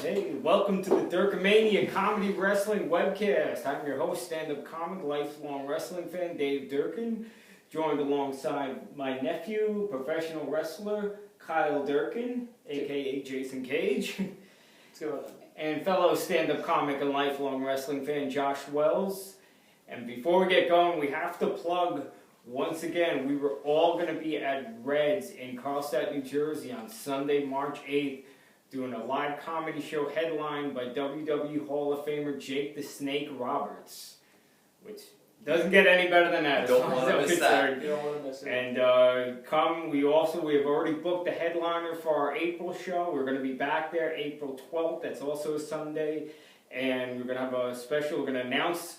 Hey, welcome to the Durkamania Comedy Wrestling Webcast. I'm your host, stand-up comic, lifelong wrestling fan, Dave Durkin, joined alongside my nephew, professional wrestler, Kyle Durkin, a.k.a. Jason Cage, What's going on? and fellow stand-up comic and lifelong wrestling fan, Josh Wells. And before we get going, we have to plug, once again, we were all going to be at Red's in Carlstadt, New Jersey on Sunday, March 8th, doing a live comedy show headlined by WWE Hall of Famer Jake the Snake Roberts, which doesn't get any better than that. Don't want to miss that. You don't want to miss it. And we have already booked the headliner for our April show. We're going to be back there April 12th. That's also a Sunday. And we're going to have a special. We're going to announce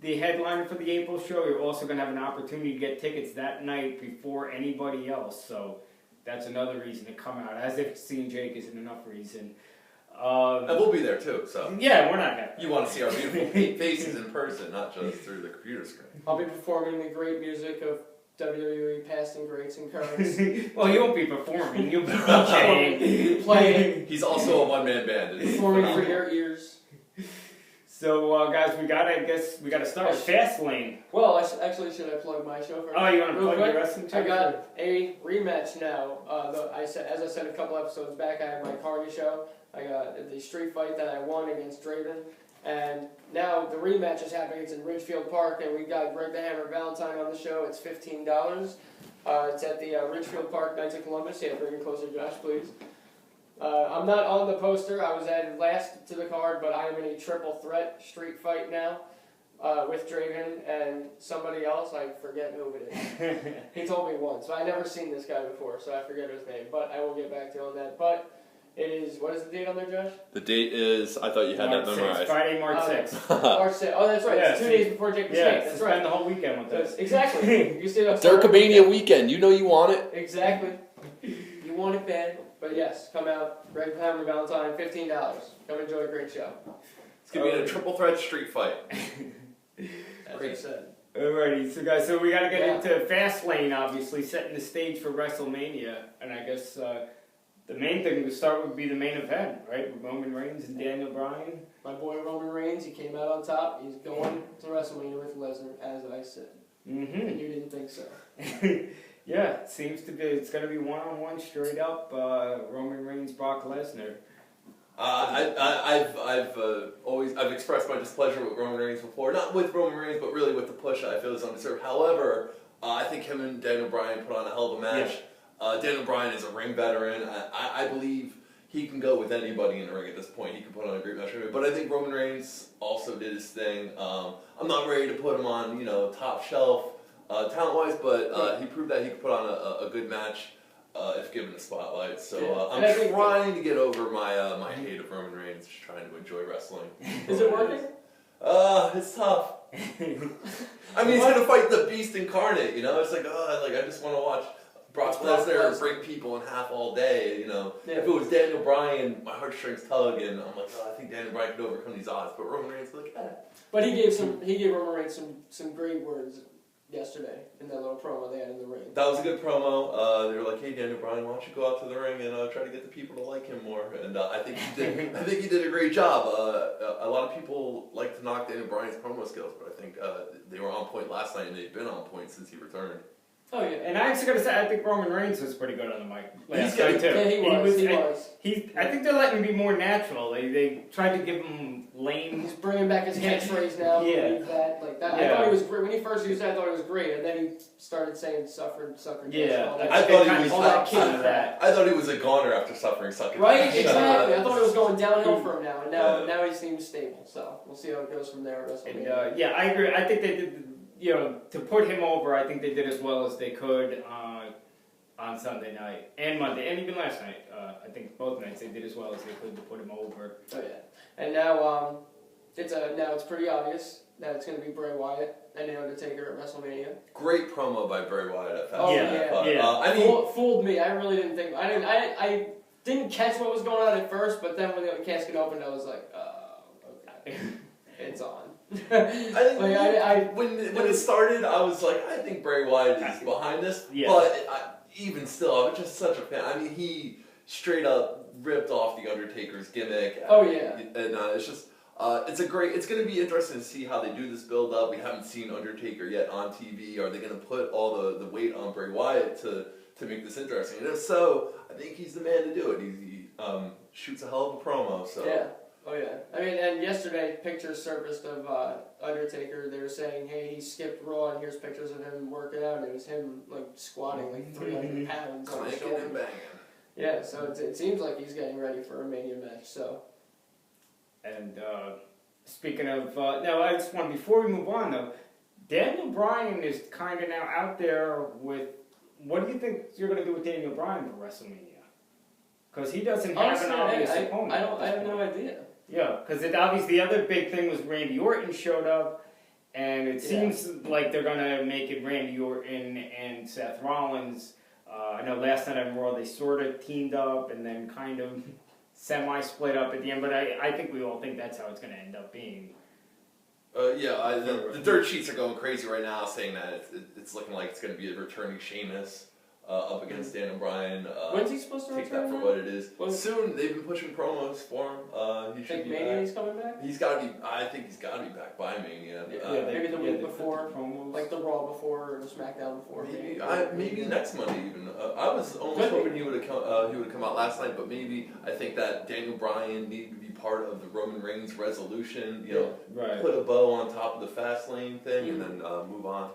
the headliner for the April show. You're also going to have an opportunity to get tickets that night before anybody else. So that's another reason to come out. As if seeing Jake isn't enough reason. And we'll be there too, so. Yeah, we're not happy. You want to see our beautiful faces in person, not just through the computer screen. I'll be performing the great music of WWE past and greats and currents. Well, you won't be performing. You'll be DJing. Playing. He's also a one-man band. Performing for your ears. So, guys, we gotta start with Fastlane. Well, should I plug my show first? Oh, you want to Real plug quick? your wrestling too? I got a rematch now. As I said a couple episodes back, I had my Carney show. I got the street fight that I won against Draven. And now the rematch is happening. It's in Ridgefield Park, and we got Greg the Hammer Valentine on the show. It's $15. It's at the Ridgefield Park, Knights of Columbus. Yeah, bring it closer, Josh, please. I'm not on the poster. I was added last to the card, but I am in a triple threat street fight now with Draven and somebody else. I forget who it is. He told me once, but I never seen this guy before, so I forget his name. But I will get back to you on that. But it is, what is the date on there, Josh? The date is, I thought you had March that 6th, memorized. Friday, March 6th. March 6th. Oh, that's right. Yeah, It's 2 days before Jake the Snake. Yeah, That's spend right. the whole weekend with us. Exactly. You see that? Durkamania weekend, you know you want it. Exactly. You want it bad. But yes, come out. Greg the Hammer Valentine, $15. Come enjoy a great show. It's going to be a triple threat street fight. As I said. Alrighty, so guys, we gotta get into Fastlane, obviously, setting the stage for WrestleMania. And I guess the main thing to start would be the main event, right? With Roman Reigns and Daniel Bryan. My boy Roman Reigns, he came out on top. He's going to WrestleMania with Lesnar, as I said. Mm-hmm. And you didn't think so. Yeah, it seems to be. It's going to be one-on-one, straight up. Roman Reigns, Brock Lesnar. I've expressed my displeasure with Roman Reigns before, not with Roman Reigns, but really with the push I feel is undeserved. However, I think him and Daniel Bryan put on a hell of a match. Yeah. Daniel Bryan is a ring veteran. I believe he can go with anybody in the ring at this point. He can put on a great match. But I think Roman Reigns also did his thing. I'm not ready to put him on, top shelf talent-wise, but he proved that he could put on a good match if given the spotlight. So I'm trying to get over my hate of Roman Reigns, just trying to enjoy wrestling. Is it working? It's tough. I mean, he's gonna fight the Beast incarnate. It's like, I just want to watch Brock Lesnar break people in half all day. Yeah. If it was Daniel Bryan, my heartstrings tug, and I'm like, I think Daniel Bryan could overcome these odds. But Roman Reigns, But he gave Roman Reigns some great words yesterday in that little promo they had in the ring. That was a good promo. They were like, "Hey, Daniel Bryan, why don't you go out to the ring and try to get the people to like him more?" And I think he did. I think he did a great job. A lot of people like to knock Daniel Bryan's promo skills, but I think they were on point last night, and they've been on point since he returned. Oh yeah, and I actually got to say, I think Roman Reigns was pretty good on the mic last good. night too. Yeah, he was. I think they're letting him be more natural. They tried to give him lame. He's bringing back his catchphrase now. Yeah. That. I thought he was great when he first used it. I thought it was great, and then he started saying "suffered." Yeah, I thought he was all that kid that. I thought he was a goner after suffering sucking. Right, exactly. I thought it was going downhill for him now, and now he seems stable. So we'll see how it goes from there. And, I agree. I think they did. To put him over, I think they did as well as they could on Sunday night and Monday, and even last night. I think both nights they did as well as they could to put him over. Oh yeah, and now it's pretty obvious that it's going to be Bray Wyatt and The Undertaker at WrestleMania. Great promo by Bray Wyatt at Fastlane. Oh yeah. I mean, fooled me. I really didn't think. I didn't catch what was going on at first, but then when the casket opened, I was like, okay, it's on. When it started, I was like, I think Bray Wyatt is behind this. Yeah. But even still, I was just such a fan. I mean, he straight up ripped off the Undertaker's gimmick. Oh yeah. And it's just. It's going to be interesting to see how they do this build up. We haven't seen Undertaker yet on TV. Are they going to put all the weight on Bray Wyatt to make this interesting? And if so, I think he's the man to do it. He shoots a hell of a promo. So. Yeah. Oh yeah. I mean, and yesterday pictures surfaced of Undertaker. They were saying, hey, he skipped Raw, and here's pictures of him working out. And it was him like squatting like 300 pounds on his Clanking shoulder. and banging. Yeah. So it seems like he's getting ready for a Mania match. So. And speaking of, now I just want, before we move on though, Daniel Bryan is kind of now out there with, what do you think you're going to do with Daniel Bryan for WrestleMania? Because he doesn't have an obvious opponent. I have no idea. Yeah, because obviously the other big thing was Randy Orton showed up, and it seems like they're going to make it Randy Orton and Seth Rollins. I know last night on Raw they sort of teamed up and then kind of semi-split up at the end, but I think we all think that's how it's going to end up being. The dirt sheets are going crazy right now, saying that it's looking like it's going to be a returning Sheamus up against Daniel Bryan. When's he supposed to take return? Take that for what it is. Soon. They've been pushing promos for him. He should be back. He's coming back? He's got to be. I think he's got to be back by Mania. Maybe the week before, like the Raw before or the SmackDown before. Maybe next Monday even. I was almost hoping he would have come out last night, but maybe I think that Daniel Bryan needed to be part of the Roman Reigns resolution. Put a bow on top of the Fastlane thing and then move on.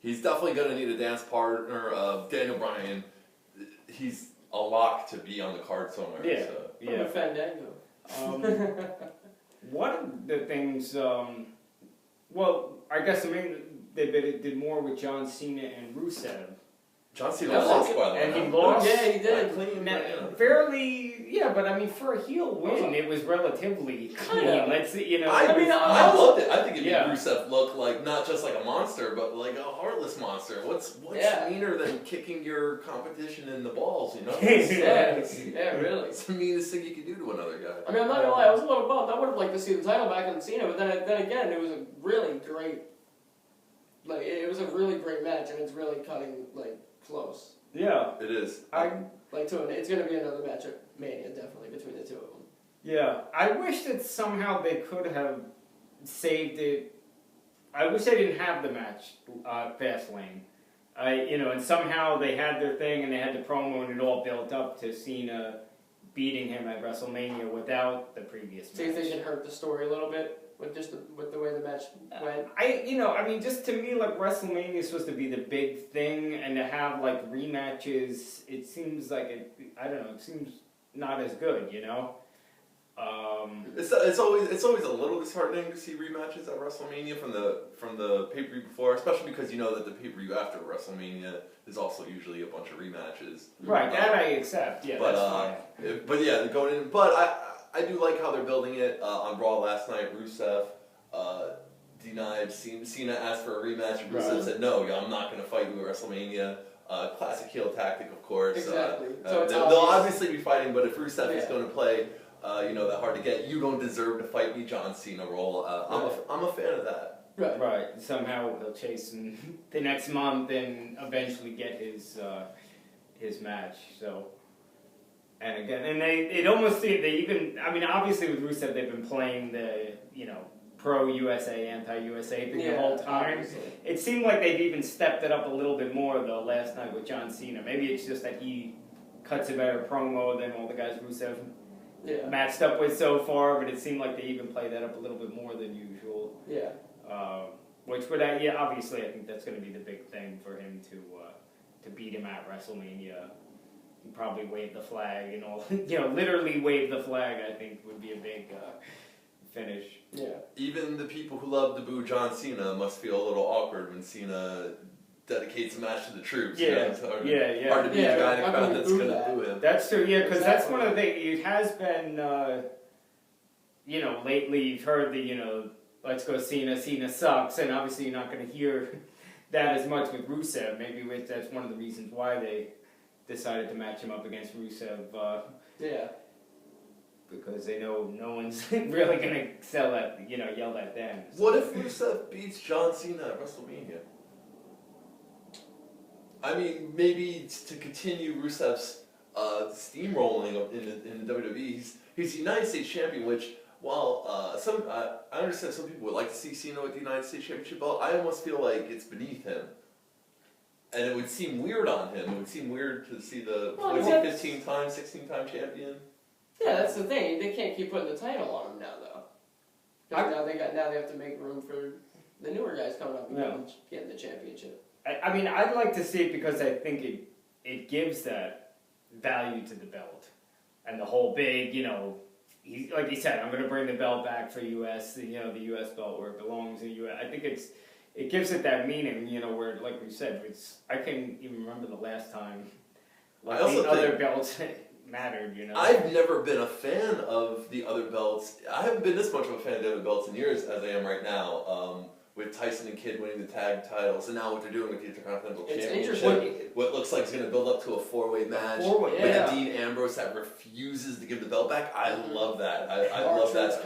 He's definitely going to need a dance partner. Daniel Bryan, he's a lock to be on the card somewhere. Yeah, so. Yeah. Fandango. One of the things, well, I guess they did more with John Cena and Rusev. John Cena lost, by the way. And he lost. Yeah, he did. Fairly, but I mean, for a heel win, it was relatively clean. Let's see, I loved it. I think it made Rusev look like not just like a monster, but like a heartless monster. What's meaner than kicking your competition in the balls? Yeah, really. It's the meanest thing you can do to another guy. I mean, I'm not gonna lie. I was a little bummed. I would have liked to see the title back in Cena, but then again, it was a really great. Like it was a really great match, and it's really cutting close. Yeah, it is. It's going to be another match at Mania, definitely, between the two of them. Yeah, I wish that somehow they could have saved it. I wish they didn't have the match, Fastlane. And somehow they had their thing and they had the promo and it all built up to Cena beating him at WrestleMania without the previous match. So you think it hurt the story a little bit? With the way the match went? Just to me, WrestleMania is supposed to be the big thing, and to have, rematches, it seems like it seems not as good, It's always a little disheartening to see rematches at WrestleMania from the pay-per-view before, especially because you know that the pay-per-view after WrestleMania is also usually a bunch of rematches. Right, that I accept, that's fine. Going in, but I do like how they're building it. On Raw last night, Rusev denied. Cena asked for a rematch, and Rusev said, "No, I'm not going to fight you at WrestleMania." Classic heel tactic, of course. Exactly. They'll obviously be fighting, but if Rusev is going to play, that hard to get, you don't deserve to fight me, John Cena role. I'm a fan of that. Right. Somehow he'll chase him the next month and eventually get his match. So. And again, obviously with Rusev, they've been playing the, pro-USA, anti-USA thing the whole time. Obviously. It seemed like they've even stepped it up a little bit more, though, last night with John Cena. Maybe it's just that he cuts a better promo than all the guys Rusev matched up with so far, but it seemed like they even played that up a little bit more than usual. Yeah. Which would, obviously, I think that's going to be the big thing for him to beat him at WrestleMania. Probably wave the flag and all, literally wave the flag, I think would be a big finish. Yeah. Even the people who love to boo John Cena must feel a little awkward when Cena dedicates a match to the troops. It's hard to be the guy in the crowd that's going to boo him. That's true, because that's one of the things. It has been, lately you've heard the, let's go Cena sucks, and obviously you're not going to hear that as much with Rusev. Maybe that's one of the reasons why they decided to match him up against Rusev. Because they know no one's really going to yell at them. So. What if Rusev beats John Cena at WrestleMania? I mean, maybe to continue Rusev's steamrolling in the WWE. He's the United States champion, which while I understand some people would like to see Cena with the United States Championship belt, I almost feel like it's beneath him. And it would seem weird on him. It would seem weird to see the 15-time, 16-time champion. Yeah, that's the thing. They can't keep putting the title on him now, though. Because now they have to make room for the newer guys coming up and getting the championship. I mean, I'd like to see it because I think it gives that value to the belt. And the whole big, like he said, I'm going to bring the belt back for U.S., the U.S. belt where it belongs in the U.S. I think it gives it that meaning, where, like we said, I can't even remember the last time I also the other belts mattered, I've never been a fan of the other belts. I haven't been this much of a fan of the other belts in years as I am right now. With Tyson and Kidd winning the tag titles, and now what they're doing with the Intercontinental Championship, what looks like is going to build up to a four-way match with Dean Ambrose that refuses to give the belt back. I love that. I love that.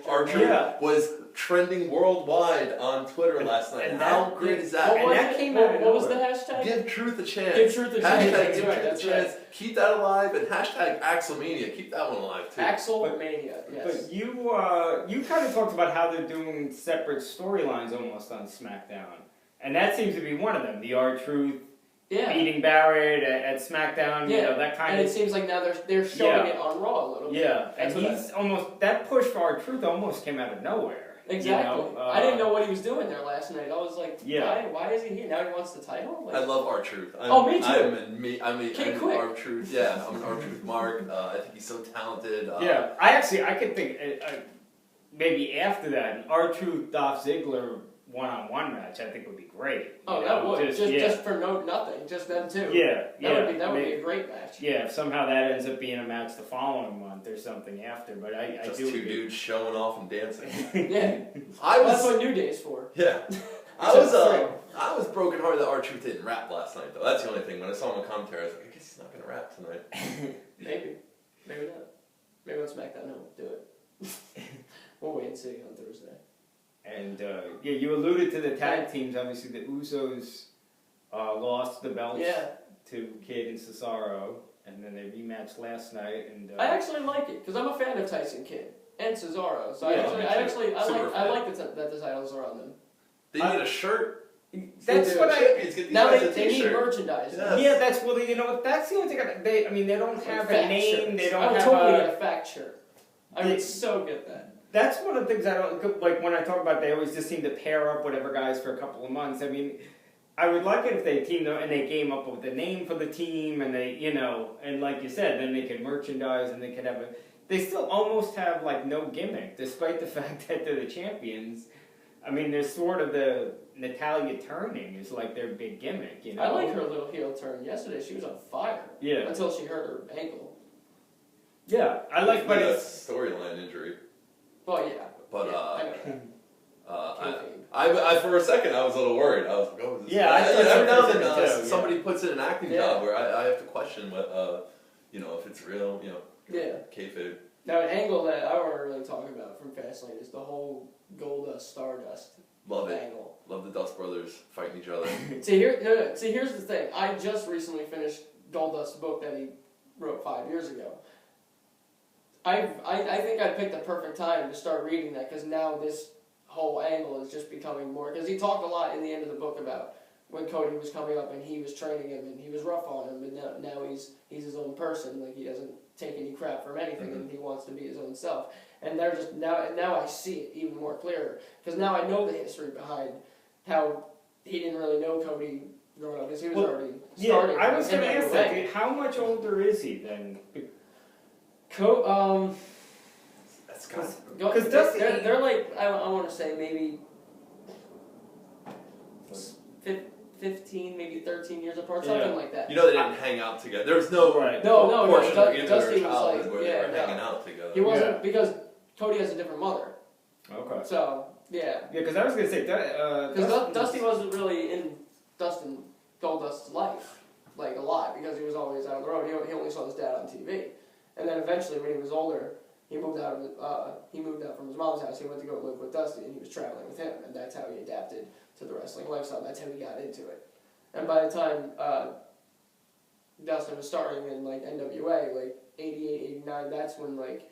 Archer was trending worldwide on Twitter last night. And how great is that? What was the hashtag? Give truth a chance. Give truth a chance. Hashtag give truth a chance. Keep that alive, and hashtag Axelmania. Keep that one alive too. Axelmania. Yes. But you kind of talked about how they're doing separate storylines almost on SmackDown, and that seems to be one of them. The R-Truth beating Barrett at SmackDown. That kind of. And it seems like now they're showing it on Raw a little bit. Yeah, and he's almost that push for R-Truth almost came out of nowhere. Exactly. I didn't know what he was doing there last night. I was like, why is he here? Now he wants the title? Like, I love R-Truth. Me too. I'm R-Truth. Yeah, I'm an R-Truth mark. I think he's so talented. I could think maybe after that, an R-Truth Dolph Ziggler one-on-one match, I think would be great. That would. Just for nothing. Just them two. That would be a great match. Yeah, if somehow that ends up being a match the following month or something after, but I just do. Two dudes showing off and dancing. That's what New Day's for. Yeah. I was brokenhearted that R-Truth didn't rap last night, though. That's the only thing. When I saw him on commentary, I was like, I guess he's not going to rap tonight. Maybe not. Maybe on SmackDown he'll do it. We'll wait and see on Thursday. And you alluded to the tag teams. Obviously, the Usos lost the belts to Kidd and Cesaro, and then they rematched last night. And I actually like it because I'm a fan of Tyson Kidd and Cesaro. So I like that the titles are on them. They need a shirt. That's what they need merchandise. Yes. Yeah, that's that's the only thing. They don't have a name. Shirts. They don't I would have totally get a fact shirt. I would so get that. That's one of the things I don't like when I talk about. They always just seem to pair up whatever guys for a couple of months. I mean, I would like it if they teamed up and they came up with a name for the team, and they, and like you said, then they could merchandise and they could have They still almost have like no gimmick, despite the fact that they're the champions. I mean, there's sort of the Natalia turning is like their big gimmick. I like her little heel turn. Yesterday she was on fire. Yeah. Until she hurt her ankle. Yeah, I like, but it's storyline injury. Well, yeah. But I I for a second I was a little worried. I was like, oh, is this every now and then somebody puts in an acting job where I have to question what if it's real, kayfabe. Now an angle that I want to really talk about from Fastlane is the whole Goldust Stardust angle. Love the Dust Brothers fighting each other. See here's the thing. I just recently finished Goldust's book that he wrote 5 years ago. I think I picked the perfect time to start reading that because now this whole angle is just becoming more... Because he talked a lot in the end of the book about when Cody was coming up and he was training him and he was rough on him, and now he's his own person. Like, he doesn't take any crap from anything and he wants to be his own self. And they're just... Now I see it even more clearer because now I know the history behind how he didn't really know Cody growing up because he was already starting. I was going to ask that. How much older is he then? That's kind because they're like I want to say maybe 15, maybe 13 years apart, something like that. They didn't hang out together. There was no portion of their childhood where they were hanging out together. He wasn't because Cody has a different mother. Okay. So because I was gonna say because Dusty wasn't really in Goldust's life like a lot because he was always out on the road. He only saw his dad on TV. And then eventually, when he was older, he moved out from his mom's house. He went to go live with Dusty, and he was traveling with him, and that's how he adapted to the wrestling lifestyle. That's how he got into it. And by the time Dustin was starting in like NWA, like 88, 89. That's when like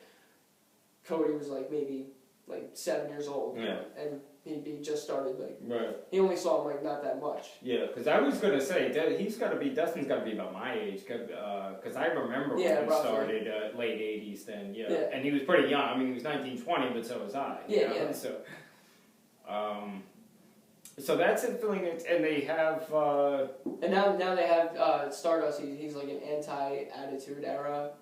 Cody was like maybe like 7 years old. Yeah. And he just started like. Right. He only saw him like not that much. Yeah, because I was gonna say Dustin's got to be about my age, because I remember when he roughly. started late '80s. Then Yeah. and he was pretty young. I mean, he was 19, 20, but so was I. you know? Yeah. So that's a feeling, and they have. And now they have Stardust. He's like an anti-attitude era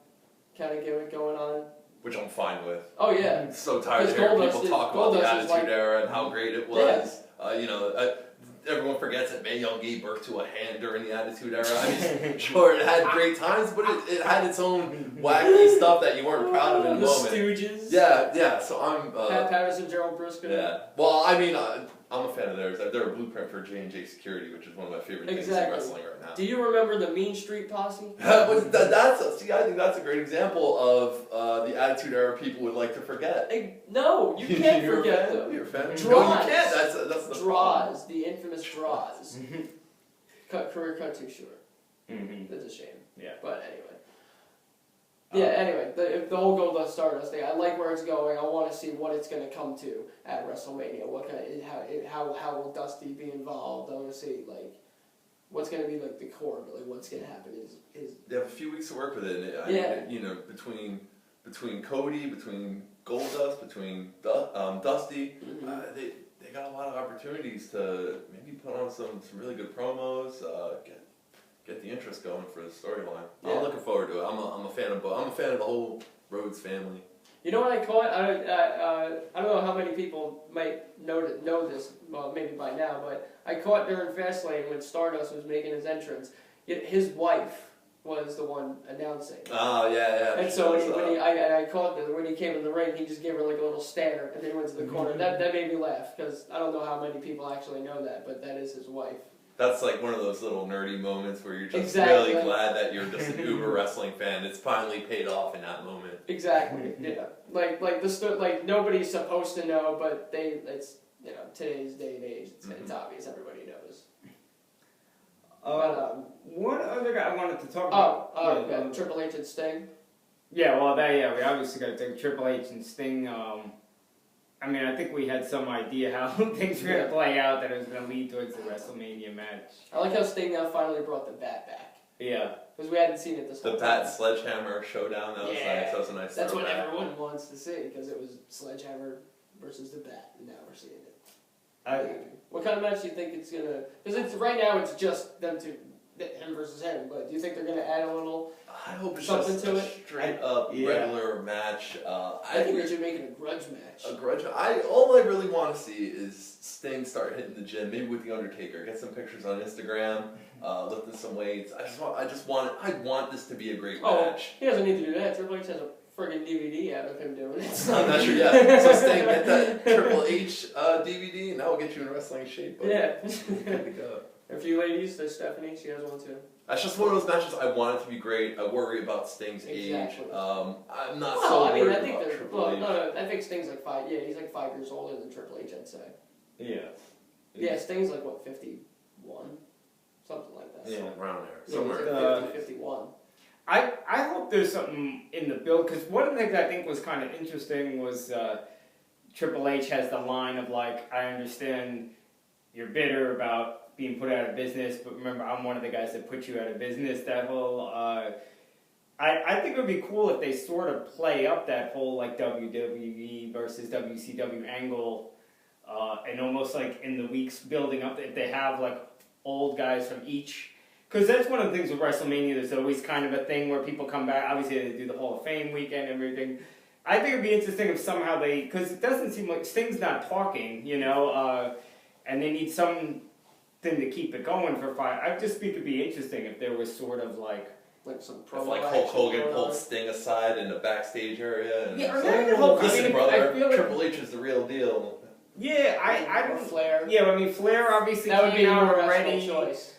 kind of gimmick going on. Which I'm fine with. Oh yeah. I'm so tired of hearing people talk about the Attitude Era and how great it was. Yeah. Everyone forgets that Mae Young gave birth to a hand during the Attitude Era. I mean, sure, it had great times, but it had its own wacky stuff that you weren't proud of in the moment. The Stooges. Yeah. So I'm. Pat Patterson, Gerald Briscoe. Yeah. Well, I mean, I'm a fan of theirs. They're a blueprint for J&J Security, which is one of my favorite things in wrestling right now. Do you remember the Mean Street Posse? I think that's a great example of the Attitude Era people would like to forget. No, you can't forget them. You're a fan? Draws. No, you can't. That's the Draws, the infamous Draws. Career cut too short. Mm-hmm. That's a shame. Yeah. But anyway. Anyway, the whole Goldust Stardust thing, I like where it's going. I want to see what it's going to come to at WrestleMania. How will Dusty be involved? I want to see like what's going to be like the core, but like what's going to happen is they have a few weeks to work with it. Between Cody, between Goldust, between Dusty, they got a lot of opportunities to maybe put on some really good promos. Get the interest going for the storyline. Yeah. I'm looking forward to it. I'm a fan of the whole Rhodes family. You know what I caught? I don't know how many people might know this, well, maybe by now, but I caught during Fastlane when Stardust was making his entrance, his wife was the one announcing. Oh, yeah. And so I caught that when he came in the ring, he just gave her like a little stare and then went to the corner. That made me laugh because I don't know how many people actually know that, but that is his wife. That's like one of those little nerdy moments where you're just really glad that you're just an uber wrestling fan. It's finally paid off in that moment. Exactly. Yeah. Like nobody's supposed to know, but it's today's day and age. It's obvious. Everybody knows. One other guy I wanted to talk about. Triple H and Sting. Yeah, well, we obviously got to take Triple H and Sting. I mean, I think we had some idea how things were going to play out, that it was going to lead towards the WrestleMania match. I like how Sting now finally brought the bat back. Yeah. Because we hadn't seen it this whole time. The bat sledgehammer showdown, that was nice. That was a nice That's what everyone wants to see, because it was sledgehammer versus the bat, and now we're seeing it. What kind of match do you think it's going to... Because right now it's just him versus him, but do you think they're going to add a little... I hope it's something just to a it? straight up regular match. I think they should make it a grudge match. A grudge. All I really want to see is Sting start hitting the gym, maybe with the Undertaker. Get some pictures on Instagram, lifting some weights. I want this to be a great match. He doesn't need to do that. Triple H has a friggin' DVD out of him doing it. I'm not sure yet. So Sting, get that Triple H DVD, and that will get you in wrestling shape. Buddy. Yeah. Good to go. A few ladies, there's Stephanie, she has one too. That's just one of those matches I want it to be great. I worry about Sting's age. I'm not worried about Triple H. No, I think Sting's like 5. Yeah, he's like 5 years older than Triple H, I'd say. Yeah. Yeah, Sting's like what, 51, something like that. Yeah, around there, Yeah, somewhere. Like 50, 51. I hope there's something in the build, because one of the things I think was kind of interesting was Triple H has the line of like, I understand you're bitter about being put out of business, but remember, I'm one of the guys that put you out of business. That whole, I think it would be cool if they sort of play up that whole like WWE versus WCW angle, and almost like in the weeks building up, if they have like old guys from each, because that's one of the things with WrestleMania. There's always kind of a thing where people come back. Obviously, they do the Hall of Fame weekend and everything. I think it'd be interesting if somehow because it doesn't seem like Sting's not talking, and they need some thing to keep it going for 5. I just think it'd be interesting if there was sort of like some promo. If like Hulk Hogan pulled Sting aside in the backstage area and listen, brother, Triple H is the real deal. Yeah, I don't Flair. Yeah, I mean Flair obviously that would be out your already. Choice.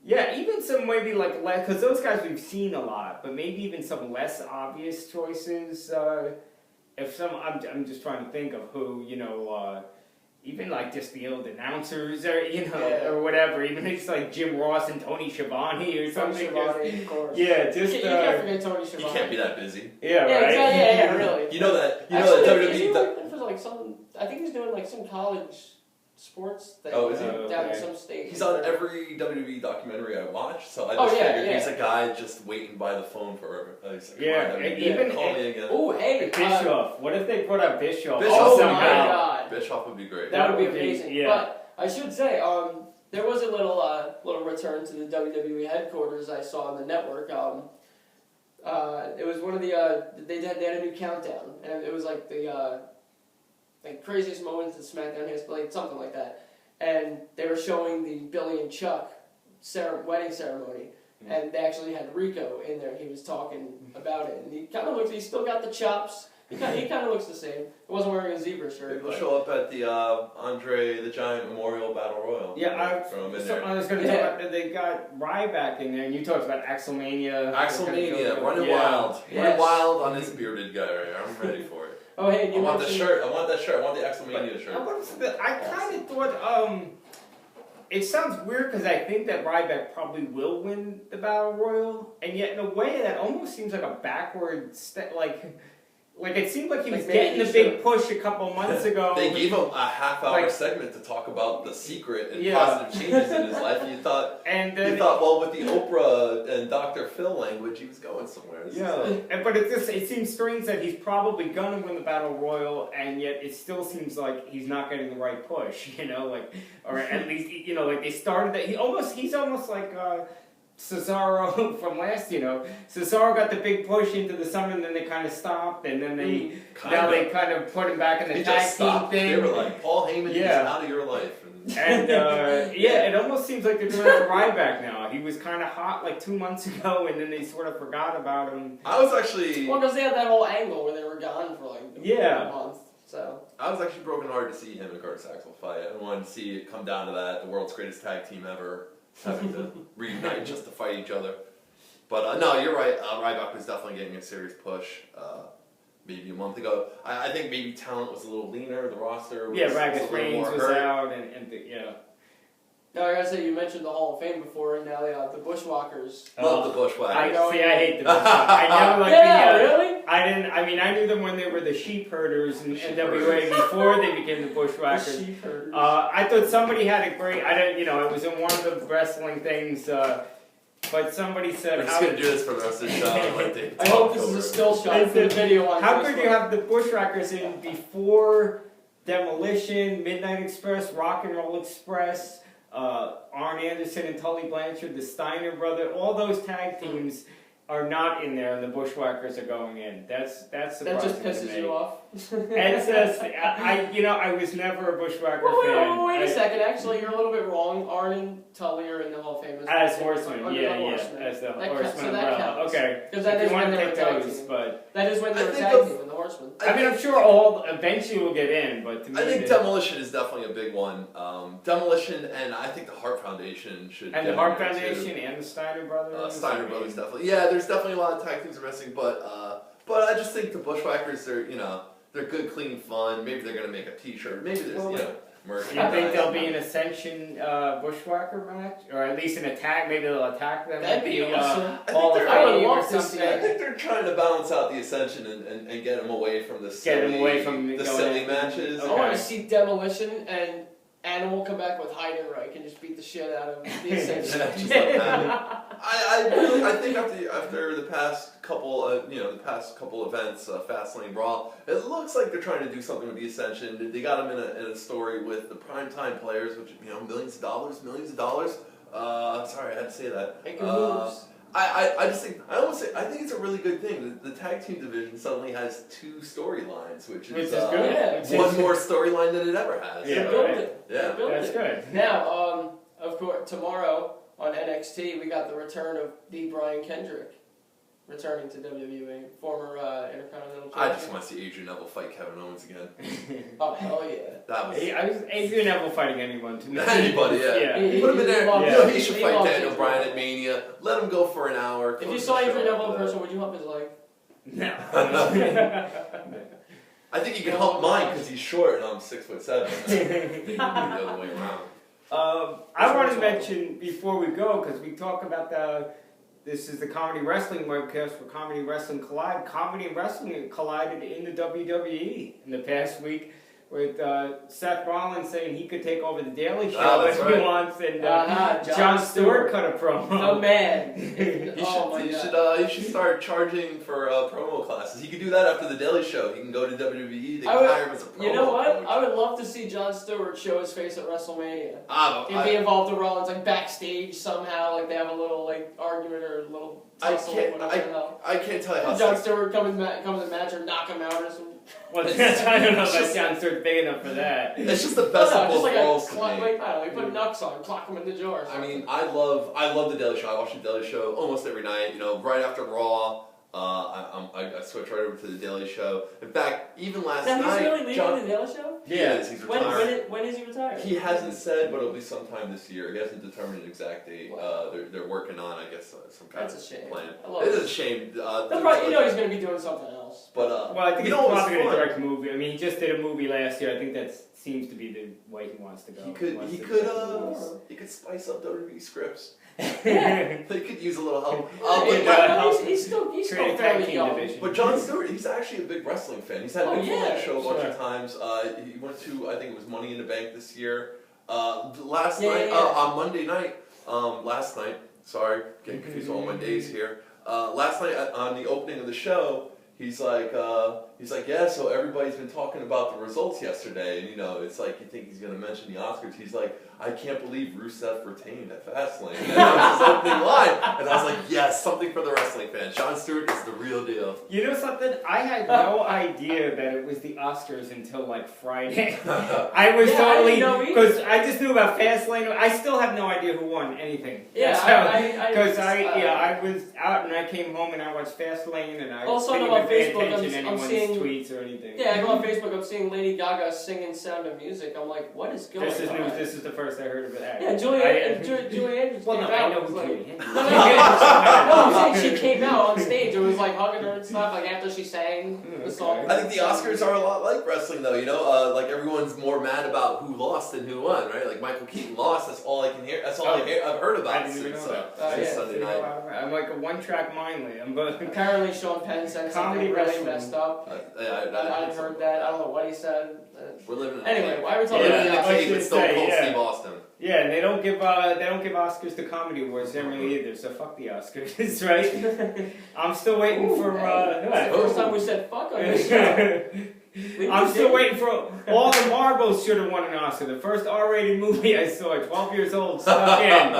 Yeah, even some maybe like less, because those guys we've seen a lot, but maybe even some less obvious choices. I'm just trying to think of who even like just the old announcers or Yeah. or whatever, even it's like Jim Ross and Tony Schiavone or Tony something. Schiavone, of course. Yeah, You just can't forget Tony He Schiavone. can't be that busy. yeah, Yeah, right. exactly. Yeah, really. You know that Actually, WWE. is he working for like some? I think he's doing like some college sports thing. Oh, is he? Down in Okay. some state. He's on every WWE documentary I watch, so I Oh, just yeah, figured yeah. he's a guy just waiting by the phone for. He's like, Yeah, "Come on, and WWE, even- call me again." Oh, hey, Bischoff. What if they brought up Bischoff? Bischoff oh would my be great. God, Bischoff would be great. that would be would be- amazing. yeah. But I should say, there was a little return to the WWE headquarters I saw on the network. It was one of the they had a new countdown, and it was like the like craziest moments in SmackDown history, like something like that. And they were showing the Billy and Chuck wedding ceremony, and they actually had Rico in there. He was talking about it, and he kind of looks. He still got the chops. He kind of looks the same. He wasn't wearing a zebra shirt. Maybe he'll but- show up at the Andre the Giant Memorial Battle Royal. Yeah, Throw him in so there. I was going to talk about that. They got Ryback in there, and you talked about Axelmania. Axelmania, running Yeah. wild. Yes. Running wild on this bearded guy right here. I'm ready for it. Oh, hey, I you want the mentioned- shirt. I want that shirt. I want the Axelmania shirt. I kind of thought, it sounds weird because I think that Ryback probably will win the Battle Royal, and yet in a way that almost seems like a backward step, like it seemed like he was Like maybe getting he a big push a couple months ago. They gave him a half-hour Like- segment to talk about the secret and Yeah. positive changes in his life. You thought, well, with the Oprah and Dr. Phil language, he was going somewhere. But it seems strange that he's probably gonna win the Battle Royal, and yet it still seems like he's not getting the right push, or at least like they started that. He's almost like Cesaro from last, Cesaro got the big push into the summer, and then they kind of stopped, and then they kind of put him back in the He tag just team stopped. thing. They were like, Paul Heyman is Yeah. out of your life. And it almost seems like they're doing it for Ryback now. He was kind of hot like 2 months ago, and then they sort of forgot about him. I was actually because they had that whole angle where they were gone for like a month. So broken hearted to see him and Curtis Axel fight. I wanted to see it come down to that. The world's greatest tag team ever having to reunite just to fight each other. But no, you're right. Ryback was definitely getting a serious push. Maybe a month ago. I think maybe talent was a little leaner. The roster was a Ragus little Reigns more was hurt. out, now I gotta say, you mentioned the Hall of Fame before, and now the Bushwackers. Love the Bushwackers. I hate the Bushwackers. I never liked Really? I knew them when they were the sheep herders in NWA before they became the Bushwackers. The sheep herders. I thought somebody had a great. It was in one of the wrestling things. But somebody said, We're just going to do this for the rest of the show. I hope this is a still shot for the video on how Facebook. could you have the Bushwackers in before Demolition, Midnight Express, Rock and Roll Express, Arn Anderson and Tully Blanchard, the Steiner brother, all those tag teams are not in there, and the Bushwhackers are going in. That's surprising. That just to pisses me. you off. It says, I was never a Bushwhacker fan. Wait a second. Actually, you're a little bit wrong. Arn and Tully are in the Hall of Fame As horsemen, under yeah, the horsemen. as the That horseman counts, so that umbrella. counts. Okay, Because that if is you when want to they were take tag those, team. but That is when they I were think tag of- team in the Horsemen. I'm sure all eventually will get in, but to me, I think Demolition is definitely a big one. Demolition, and I think the Hart Foundation should. and get the Hart in there, too. Foundation and the Steiner brothers. Steiner Brothers definitely. Yeah, there's definitely a lot of tag teams are missing, but I just think the Bushwhackers are they're good, clean, fun. Maybe they're gonna make a T-shirt. Maybe there's merch. Do you think there'll be an Ascension Bushwhacker match, or at least an attack? Maybe they'll attack them. That'd at be the, awesome. Hall of I would Fame or love to see something. I think they're trying to balance out the Ascension and get them away from the silly, going silly in. matches. I want to see Demolition and Animal come back with Heidenreich and just beat the shit out of the Ascension. Just let them have it. I think after the past couple events, Fastlane Brawl, it looks like they're trying to do something with the Ascension. They got them in a story with the primetime players, which millions of dollars. Sorry, I had to say that. Making moves. I think it's a really good thing. The tag team division suddenly has 2 storylines, which is good. Yeah. one more storyline than it ever has. Yeah, They built right. it. Yeah. They built That's it. good. Now, of course, tomorrow on NXT, we got the return of the Brian Kendrick returning to WWE, former Intercontinental Champion. I just want to see Adrian Neville fight Kevin Owens again. Oh, hell yeah. That was Adrian Neville fighting anyone to me. anybody, yeah. He- Put him in there. he- He should he fight loves Daniel Adrian Bryan Neville. at Mania. Let him go for an hour. If you close saw the show Adrian Neville after in that. person, would you hump his leg? No. I think he can help mine because he's short and I'm 6'7". I think the other way around. I want to mention before we go, because we talk about this is the Comedy Wrestling webcast for Comedy Wrestling Collide. Comedy and Wrestling collided in the WWE in the past week with Seth Rollins saying he could take over the Daily Show if he wants, and Jon Stewart cut a promo. The man. He should start charging for promo classes. He could do that after the Daily Show. He can go to WWE. They can hire him as a promo. You know what? coach. I would love to see Jon Stewart show his face at WrestleMania. He'd be involved with Rollins like backstage somehow, like they have a little like argument or a little tussle. I can't tell you how. Jon Stewart comes in the match or knock him out or something. Well, I don't know if Jon Stewart's big enough for that. It's just the best of both worlds to me. Like put Nux on, clock him in the jar. I mean, I love the Daily Show. I watch the Daily Show almost every night. You know, right after Raw, I switch right over to the Daily Show. In fact, even last night, he's really leaving the Daily Show? Yeah, he's retired. When is he retired? He hasn't said, but it'll be sometime this year. He hasn't determined an exact date. Wow. They're working on, I guess, some kind of plan. It is a shame. He's going to be doing something else. But well, I think he's probably going to direct a movie. I mean, he just did a movie last year. I think that seems to be the way he wants to go. He could spice up WWE scripts. Yeah. They could use a little help. He's still fairly young. But Jon Stewart, he's actually a big wrestling fan. He's had been on that show a bunch of times. He went to, I think it was Money in the Bank this year. Last night, on Monday night, sorry, getting confused with all my days here. Last night on the opening of the show, he's like, yeah, so everybody's been talking about the results yesterday, and you know, it's like you think he's going to mention the Oscars. He's like, I can't believe Rusev retained at Fastlane. And that was his opening line, and I was like, yes, something for the wrestling fans. Jon Stewart is the real deal. You know something? I had no idea that it was the Oscars until like Friday. I was totally, because I just knew about Fastlane. I still have no idea who won anything. Yeah, because I was out and I came home and I watched Fastlane and I didn't pay attention to anyone's tweets or anything. Yeah, I go on Facebook. I'm seeing Lady Gaga singing "Sound of Music." I'm like, what is going on? This is news. This is the first I heard of it. Yeah, Julie Andrews well, came no, out. I know who Julie Andrews is. No, I'm saying she came out on stage and was like hugging her and stuff, like after she sang the song. I think the Oscars are a lot like wrestling, though. You know, like everyone's more mad about who lost than who won, right? Like Michael Keaton lost. That's all I can hear. That's all I've heard about. I didn't even know that. Sunday night. I'm like a one-track mind lately. Apparently, Sean Penn said something really messed up. I heard that. I don't know what he said. We're living in anyway, why are we talking about Stone Cold Steve Austin? Yeah, and they don't give Oscars to comedy awards generally either. So fuck the Oscars, right? I'm still waiting for. That's the first time we said fuck on this show. I'm still waiting for All the Marbles should have won an Oscar. The first R-rated movie I saw, 12 years old, stuck in.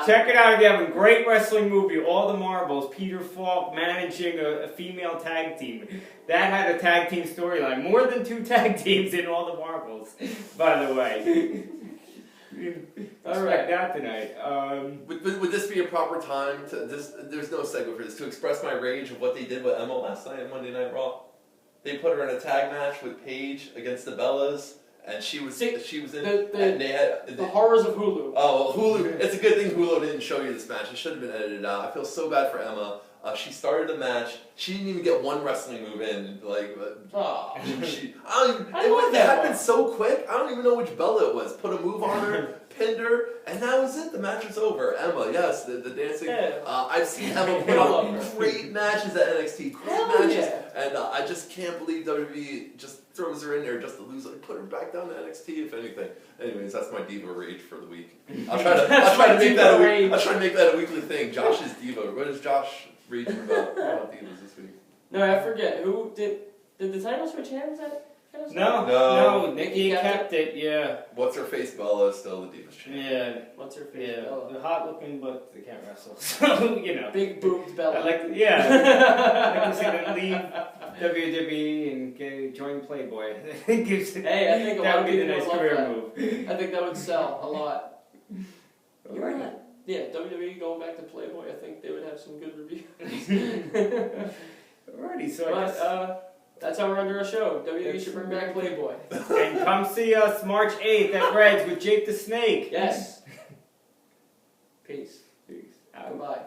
Check it out again. A great wrestling movie, All the Marbles. Peter Falk managing a female tag team. That had a tag team storyline. More than 2 tag teams in All the Marbles, by the way. Expect that tonight. Would this be a proper time to there's no segue for this, to express my rage of what they did with Emma last night at Monday Night Raw? They put her in a tag match with Paige against the Bellas, and she was in. And they had the horrors of Hulu. Oh, Hulu! It's a good thing Hulu didn't show you this match. It should have been edited out. I feel so bad for Emma. She started the match. She didn't even get one wrestling move in. Like, it happened so quick. I don't even know which Bella it was. Put a move on her, pinned her, and that was it. The match was over. Emma, yes, the dancing. Yeah. I've seen Emma put on great matches at NXT. Great matches, and I just can't believe WWE just throws her in there just to lose. Like, put her back down to NXT, if anything. Anyways, that's my diva rage for the week. I'll try to make that a weekly thing. Josh's diva. What is Josh raging about divas this week? No, I forget. Who did the title switch hands at? No, Nikki kept it. Yeah. What's her face? Bella is still the Divas champion. Yeah. What's her face? Yeah. Bella. They're hot looking, but they can't wrestle. So Big boobed Bella. I like to see them leave WWE and join Playboy. I think that would be the nice career move. I think that would sell a lot. Right. Yeah, WWE going back to Playboy. I think they would have some good reviews. Alrighty, so that's how we're under a show. WWE should bring back Playboy. And come see us March 8th at Reds with Jake the Snake. Yes. Peace. Peace. Goodbye.